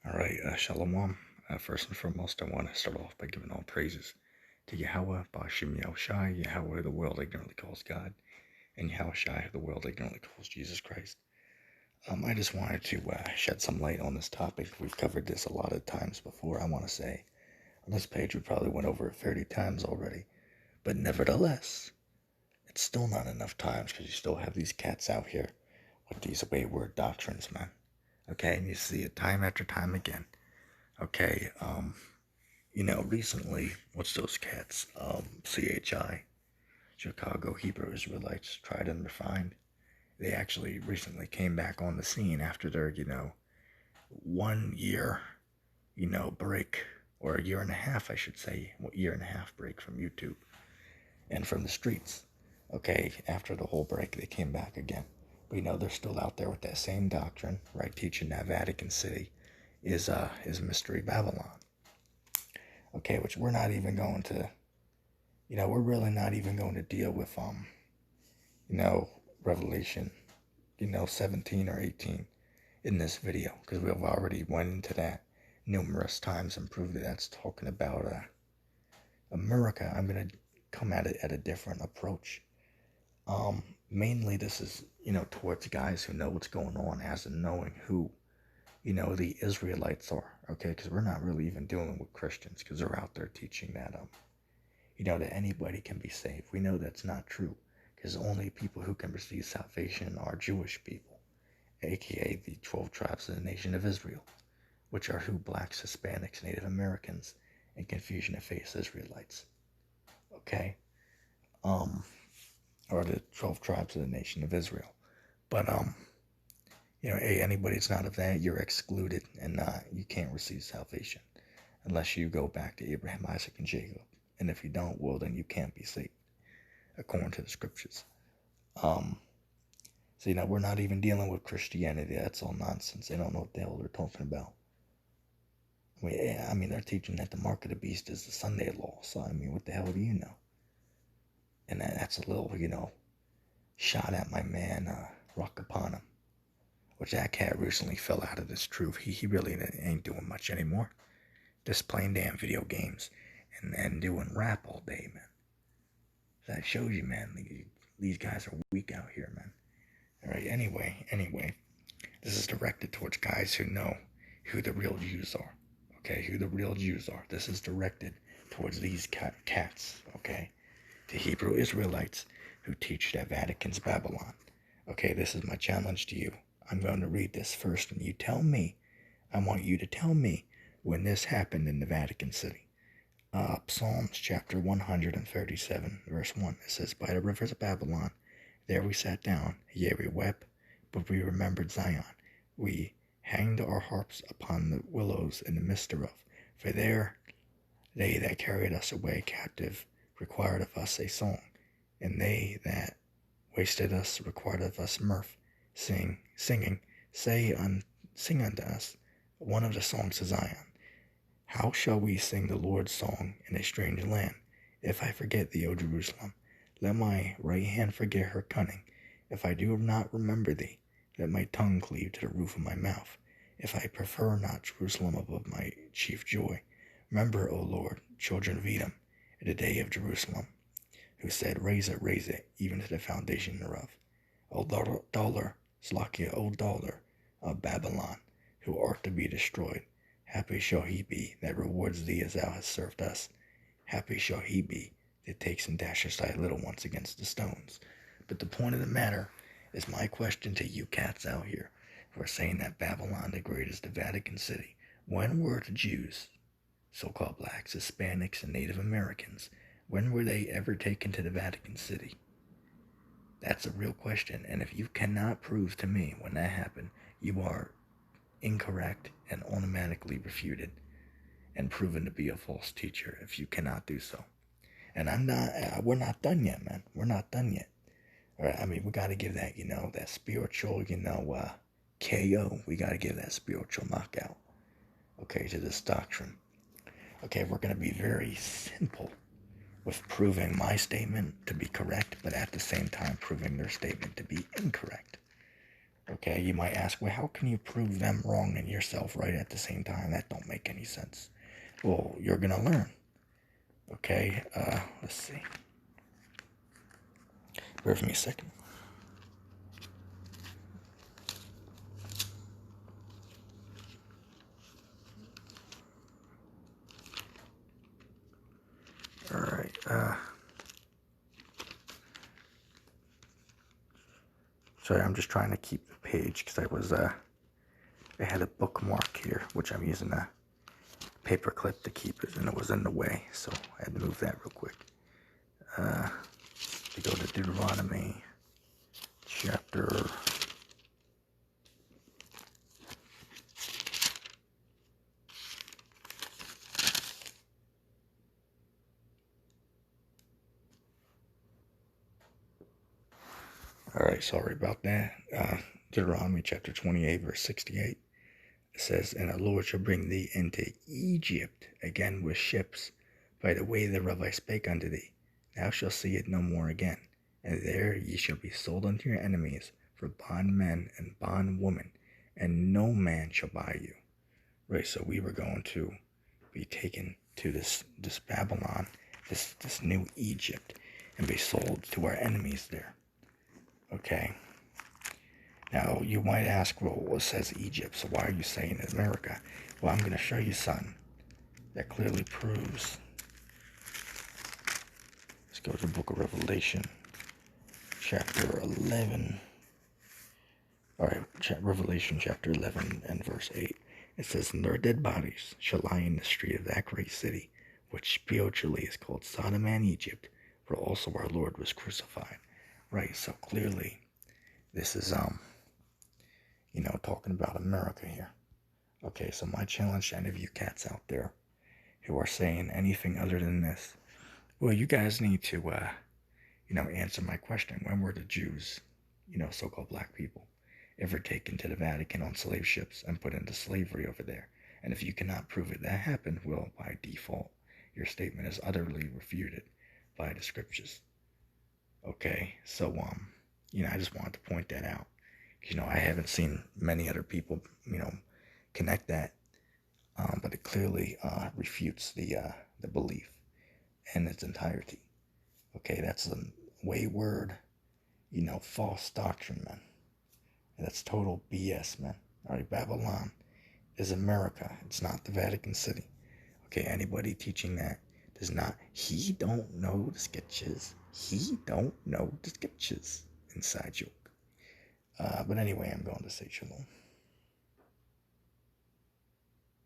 All right, Shalom. First and foremost, I want to start off by giving all praises to Yahweh, Bashim Yahushai, Yahweh, the world ignorantly calls God, and Yahushai, the world ignorantly calls Jesus Christ. I just wanted to shed some light on this topic. We've covered this a lot of times before. I want to say on this page we probably went over it 30 times already, but nevertheless, it's still not enough times because you still have these cats out here with these wayward doctrines, man. Okay, and you see it time after time again. Okay, recently, what's those cats? CHI, Chicago Hebrew Israelites, Tried and Refined. They actually recently came back on the scene after their, 1 year, break, or a year and a half, I should say, year and a half break from YouTube and from the streets. Okay, after the whole break, they came back again. But, they're still out there with that same doctrine, right? Teaching that Vatican City is Mystery Babylon. Okay, which we're not even going to, we're really not even going to deal with, Revelation, 17 or 18 in this video, because we've already went into that numerous times and proved that that's talking about America. I'm going to come at it at a different approach. Mainly this is, towards guys who know what's going on, as in knowing who, the Israelites are, okay? Because we're not really even dealing with Christians, because they're out there teaching that, that anybody can be saved. We know that's not true, because only people who can receive salvation are Jewish people, aka the 12 tribes of the nation of Israel, which are who? Blacks, Hispanics, Native Americans, and Confucian Faith Israelites. Okay? Or the 12 tribes of the nation of Israel. But, hey, anybody that's not of that, you're excluded, and you can't receive salvation unless you go back to Abraham, Isaac, and Jacob. And if you don't, well, then you can't be saved, according to the scriptures. So, we're not even dealing with Christianity. That's all nonsense. They don't know what the hell they're talking about. They're teaching that the mark of the beast is the Sunday law. So, what the hell do you know? And that's a little, shot at my man, Rock Upon him. Which that cat recently fell out of this truth. He really ain't doing much anymore. Just playing damn video games and doing rap all day, man. That shows you, man, these guys are weak out here, man. Alright, anyway, this is directed towards guys who know who the real Jews are. Okay, who the real Jews are. This is directed towards these cats, okay? The Hebrew Israelites who teach that Vatican's Babylon. Okay, this is my challenge to you. I'm going to read this first, and you tell me, I want you to tell me when this happened in the Vatican City. Psalms chapter 137, verse 1. It says, "By the rivers of Babylon, there we sat down, yea, we wept, but we remembered Zion. We hanged our harps upon the willows in the midst thereof. For there they that carried us away captive required of us a song, and they that wasted us required of us mirth, singing, sing unto us one of the songs of Zion. How shall we sing the Lord's song in a strange land? If I forget thee, O Jerusalem, let my right hand forget her cunning. If I do not remember thee, let my tongue cleave to the roof of my mouth. If I prefer not Jerusalem above my chief joy, remember, O Lord, children of Edom, in the day of Jerusalem, who said, raise it, even to the foundation thereof. O dollar, Slakia, O dollar of Babylon, who art to be destroyed. Happy shall he be that rewards thee as thou hast served us. Happy shall he be that takes and dashes thy little ones against the stones." But the point of the matter is my question to you cats out here who are saying that Babylon the Great is the Vatican City. When were the Jews, so-called blacks, Hispanics, and Native Americans, when were they ever taken to the Vatican City? That's a real question, and if you cannot prove to me when that happened, you are incorrect and automatically refuted and proven to be a false teacher if you cannot do so. And we're not done yet, man. We're not done yet. All right, we got to give that, that spiritual, KO. We got to give that spiritual knockout, okay, to this doctrine. Okay, we're going to be very simple with proving my statement to be correct, but at the same time proving their statement to be incorrect. Okay, you might ask, well, how can you prove them wrong and yourself right at the same time? That don't make any sense. Well, you're gonna learn. Okay, let's see. Bear with me a second. All right. Sorry, I'm just trying to keep the page because I had a bookmark here, which I'm using a paper clip to keep it, and it was in the way, so I had to move that real quick. To go to Deuteronomy chapter. All right, sorry about that. Deuteronomy chapter 28, verse 68. It says, "And the Lord shall bring thee into Egypt again with ships, by the way thereof I spake unto thee. Thou shalt see it no more again. And there ye shall be sold unto your enemies for bondmen and bondwomen, and no man shall buy you." Right, so we were going to be taken to this Babylon, this new Egypt, and be sold to our enemies there. Okay. Now, you might ask, well, it says Egypt, so why are you saying America? Well, I'm going to show you something that clearly proves. Let's go to the book of Revelation, chapter 11. All right, Revelation chapter 11 and verse 8. It says, "And their dead bodies shall lie in the street of that great city, which spiritually is called Sodom and Egypt, where also our Lord was crucified." Right, so clearly this is talking about America here. Okay, so my challenge to any of you cats out there who are saying anything other than this, well, you guys need to, answer my question. When were the Jews, so-called black people, ever taken to the Vatican on slave ships and put into slavery over there? And if you cannot prove it that happened, well, by default, your statement is utterly refuted by the scriptures. Okay, so, I just wanted to point that out. I haven't seen many other people, connect that, but it clearly refutes the belief in its entirety. Okay, that's a wayward, false doctrine, man. That's total BS, man. All right, Babylon is America. It's not the Vatican City. Okay, anybody teaching that does not. He don't know the sketches. He don't know the sketches. Inside joke. But anyway, I'm going to say shalom.